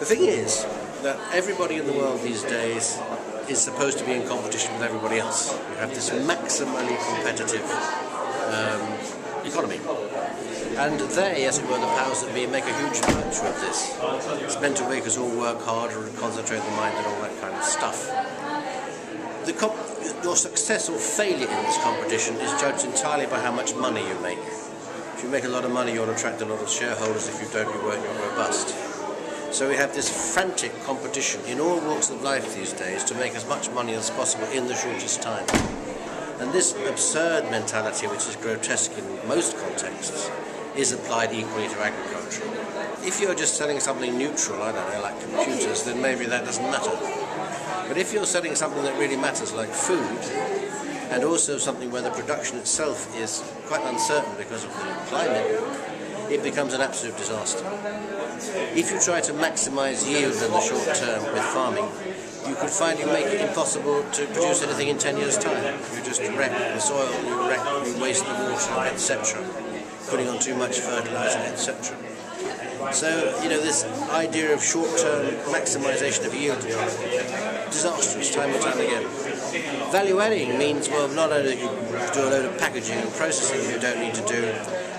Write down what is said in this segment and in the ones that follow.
The thing is that everybody in the world these days is supposed to be in competition with everybody else. You have this maximally competitive economy. And they, as it were, the powers that be, make a huge virtue of this. It's meant to make us all work harder and concentrate the mind and all that kind of stuff. Your success or failure in this competition is judged entirely by how much money you make. If you make a lot of money, you'll attract a lot of shareholders. If you don't, you won't, you're robust. So we have this frantic competition in all walks of life these days to make as much money as possible in the shortest time. And this absurd mentality, which is grotesque in most contexts, is applied equally to agriculture. If you're just selling something neutral, I don't know, like computers, then maybe that doesn't matter. But if you're selling something that really matters, like food, and also something where the production itself is quite uncertain because of the climate, it becomes an absolute disaster. If you try to maximize yield in the short term with farming, you could find you make it impossible to produce anything in 10 years' time. You just wreck the soil, you waste the water, etc., putting on too much fertilizer, etc. So, this idea of short-term maximization of yield is disastrous time and time again. Value adding means, well, not only do you do a load of packaging and processing you don't need to do,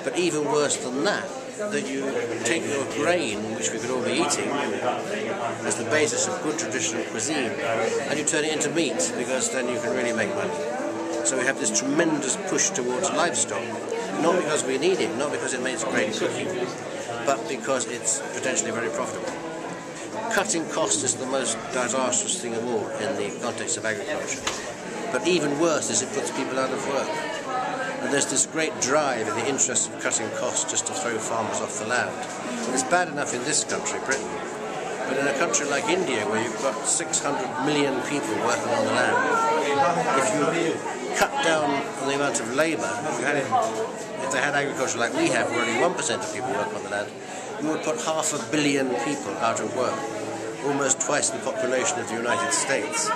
but even worse than that, that you take your grain, which we could all be eating, as the basis of good traditional cuisine, and you turn it into meat, because then you can really make money. So we have this tremendous push towards livestock, not because we need it, not because it makes great cooking, but because it's potentially very profitable. Cutting costs is the most disastrous thing of all in the context of agriculture. But even worse is it puts people out of work. And there's this great drive in the interest of cutting costs just to throw farmers off the land. And it's bad enough in this country, Britain. But in a country like India, where you've got 600 million people working on the land, if you cut down on the amount of labour, if they had agriculture like we have, where only 1% of people work on the land, you would put 500 million people out of work, almost twice the population of the United States.